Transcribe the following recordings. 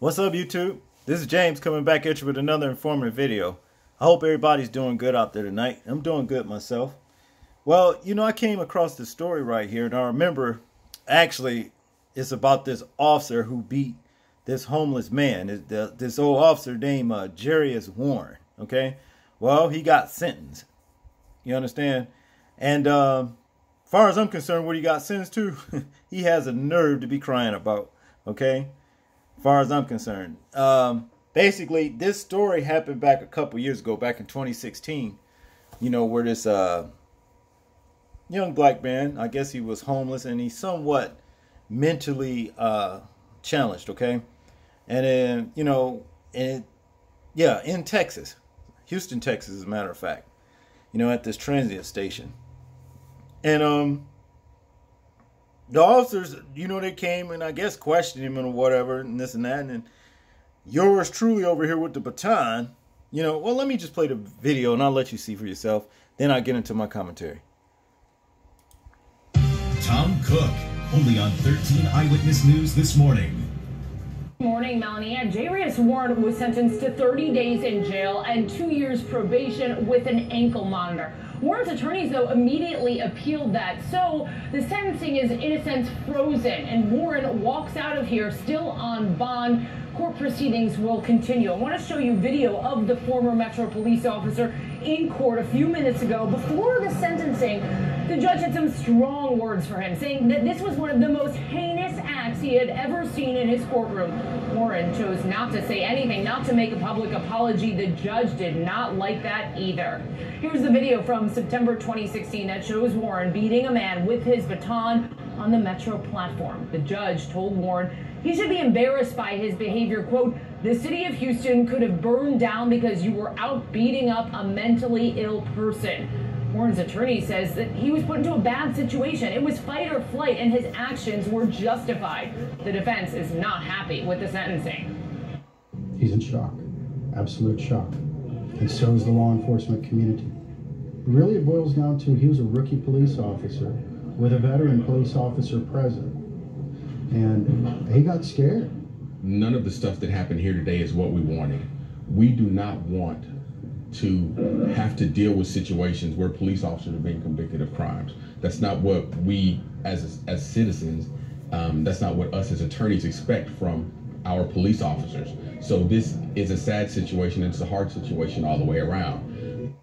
What's up, YouTube? This is James coming back at you with another informative video. I hope everybody's doing good out there tonight. I'm doing good myself. Well, I came across this story right here, and I remember actually it's about this officer who beat this homeless man. This old officer named Jarius Warren. Okay, well, he got sentenced. You understand? And far as I'm concerned, what he got sentenced to, he has a nerve to be crying about. Okay. Far as I'm concerned. Basically, this story happened back a couple years ago, back in 2016, where this young black man, I guess he was homeless and he's somewhat mentally challenged, okay? And then, in Texas, Houston, Texas, as a matter of fact, at this transient station. And the officers, they came and I guess questioned him and whatever and this and that. And then yours truly over here with the baton, well, let me just play the video and I'll let you see for yourself. Then I'll get into my commentary. Tom Cook, only on 13 Eyewitness News this morning. Morning, Melanie. Jarius Warren was sentenced to 30 days in jail and 2 years probation with an ankle monitor. Warren's attorneys, though, immediately appealed that. So the sentencing is, in a sense, frozen, and Warren walks out of here still on bond. Court proceedings will continue. I want to show you video of the former Metro police officer in court a few minutes ago. Before the sentencing, the judge had some strong words for him, saying that this was one of the most heinous acts he had ever seen in his courtroom. Warren chose not to say anything, not to make a public apology. The judge did not like that either. Here's the video from September 2016 that shows Warren beating a man with his baton on the Metro platform. The judge told Warren he should be embarrassed by his behavior. Quote, "The city of Houston could have burned down because you were out beating up a mentally ill person." Warren's attorney says that he was put into a bad situation. It was fight or flight, and his actions were justified. The defense is not happy with the sentencing. He's in shock, absolute shock, and so is the law enforcement community. Really, it boils down to he was a rookie police officer with a veteran police officer present, and he got scared. None of the stuff that happened here today is what we wanted. We do not want to have to deal with situations where police officers are being convicted of crimes. That's not what we as citizens, that's not what us as attorneys expect from our police officers. So this is a sad situation. It's a hard situation all the way around.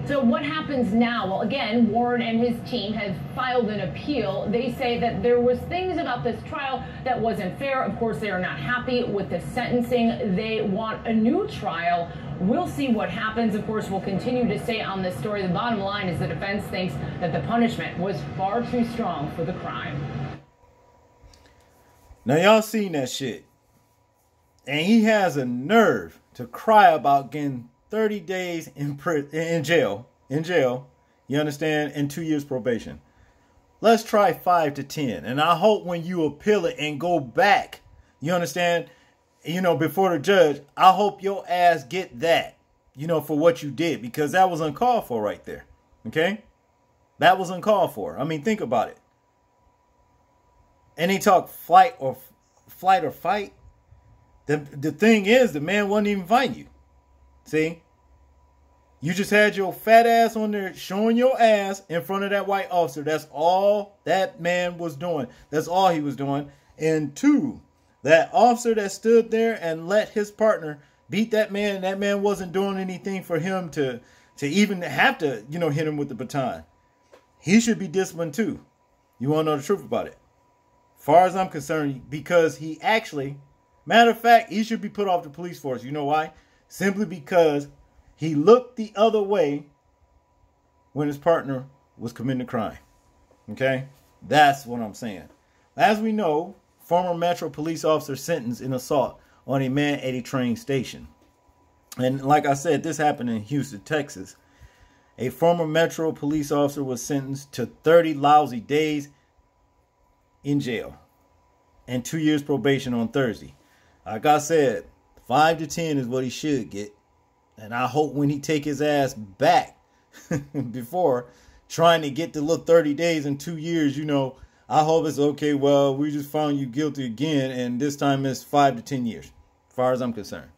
So what happens now? Well, again, Warren and his team have filed an appeal. They say that there was things about this trial that wasn't fair. Of course, they are not happy with the sentencing. They want a new trial. We'll see what happens. Of course, we'll continue to stay on this story. The bottom line is the defense thinks that the punishment was far too strong for the crime. Now, y'all seen that shit. And he has a nerve to cry about getting 30 days in jail, you understand, and 2 years probation. Let's try 5 to 10. And I hope when you appeal it and go back, you understand, before the judge, I hope your ass get that, for what you did, because that was uncalled for right there. Okay? That was uncalled for. I mean, think about it. And he talked flight or fight. The thing is, the man wasn't even fighting you. See? You just had your fat ass on there showing your ass in front of that white officer. That's all that man was doing. That's all he was doing. And two, that officer that stood there and let his partner beat that man wasn't doing anything for him to even have to, hit him with the baton. He should be disciplined too. You want to know the truth about it? Far as I'm concerned, because he actually, matter of fact, he should be put off the police force. You know why? Simply because he looked the other way when his partner was committing a crime. Okay? That's what I'm saying. As we know, former Metro police officer sentenced in assault on a man at a train station. And like I said, this happened in Houston, Texas. A former Metro police officer was sentenced to 30 lousy days in jail and 2 years probation on Thursday. Like I said, 5 to 10 is what he should get. And I hope when he take his ass back before trying to get the little 30 days and 2 years, I hope it's okay. Well, we just found you guilty again, and this time it's 5 to 10 years, as far as I'm concerned.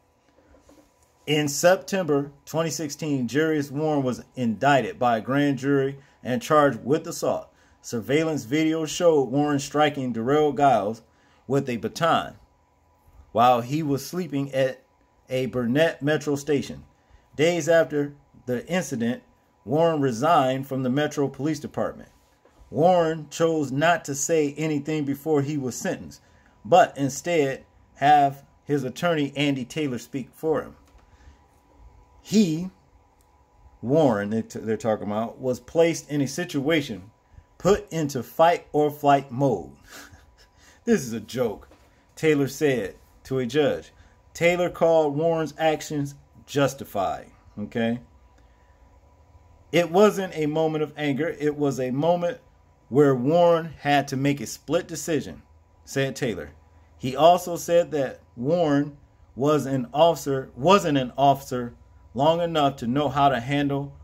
In September 2016, Jarius Warren was indicted by a grand jury and charged with assault. Surveillance video showed Warren striking Darrell Giles with a baton while he was sleeping at a Burnett Metro station. Days after the incident, Warren resigned from the Metro Police Department. Warren chose not to say anything before he was sentenced, but instead have his attorney Andy Taylor speak for him. He, Warren, they're talking about, was placed in a situation, put into fight or flight mode. This is a joke, Taylor said to a judge. Taylor called Warren's actions justified. Okay? It wasn't a moment of anger. It was a moment where Warren had to make a split decision, said Taylor. He also said that Warren wasn't an officer long enough to know how to handle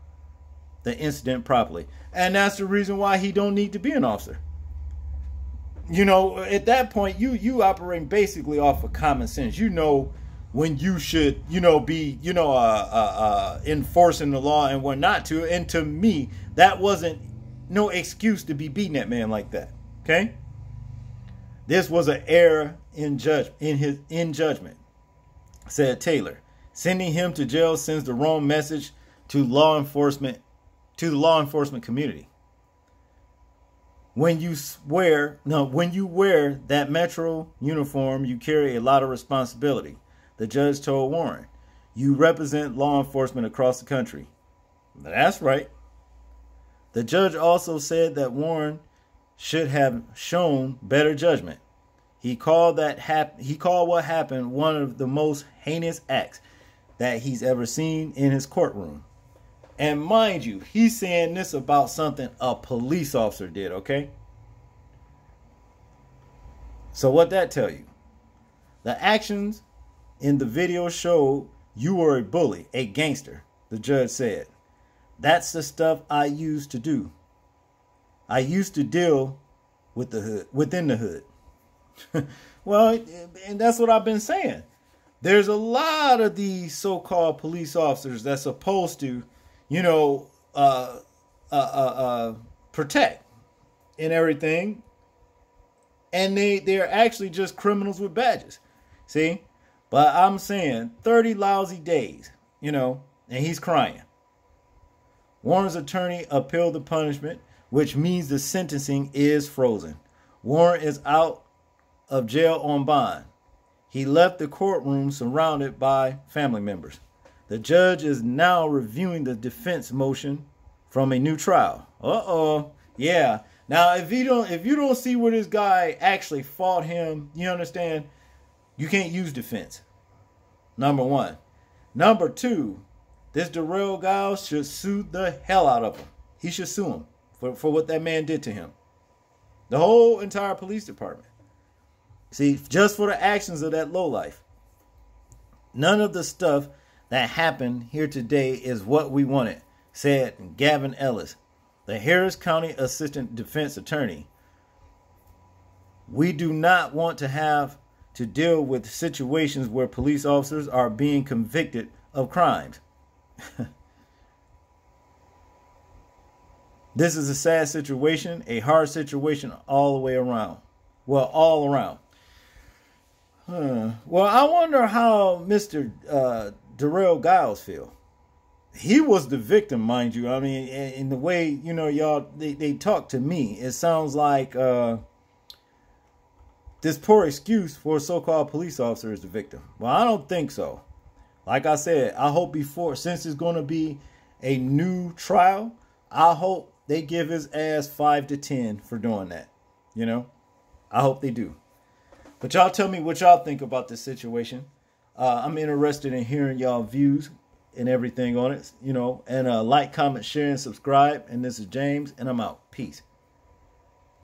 the incident properly. And that's the reason why he don't need to be an officer. You know, at that point, you operate basically off of common sense. You know when you should, be, enforcing the law and when not to. And to me, that wasn't no excuse to be beating that man like that. Okay? This was an error in judgment, said Taylor. Sending him to jail sends the wrong message to the law enforcement community. When you wear that Metro uniform, you carry a lot of responsibility, the judge told Warren. You represent law enforcement across the country. That's right. The judge also said that Warren should have shown better judgment. He called what happened one of the most heinous acts that he's ever seen in his courtroom. And mind you, he's saying this about something a police officer did, okay? So what that tell you? The actions in the video showed you were a bully, a gangster, the judge said. That's the stuff I used to do. I used to deal with the hood, within the hood. Well, and that's what I've been saying. There's a lot of these so-called police officers that's supposed to, protect and everything. And they're actually just criminals with badges. See? But I'm saying 30 lousy days, and he's crying. Warren's attorney appealed the punishment, which means the sentencing is frozen. Warren is out of jail on bond. He left the courtroom surrounded by family members. The judge is now reviewing the defense motion from a new trial. Yeah. Now, if you don't see where this guy actually fought him, you understand, you can't use defense. Number one. Number two, this Darrell Giles should sue the hell out of him. He should sue him for what that man did to him. The whole entire police department. See, just for the actions of that lowlife. None of the stuff that happened here today is what we wanted, said Gavin Ellis, the Harris County Assistant Defense Attorney. We do not want to have to deal with situations where police officers are being convicted of crimes. This is a sad situation, a hard situation all the way around. Well, all around. Well, I wonder how Mr. Darrell Giles feel. He was the victim, mind you. I mean, in the way, y'all, they talk to me, it sounds like this poor excuse for a so-called police officer is the victim. Well, I don't think so. Like I said, I hope since it's going to be a new trial, I hope they give his ass 5 to 10 for doing that. I hope they do. But y'all tell me what y'all think about this situation. I'm interested in hearing y'all views and everything on it, and like, comment, share, and subscribe. And this is James, and I'm out. Peace.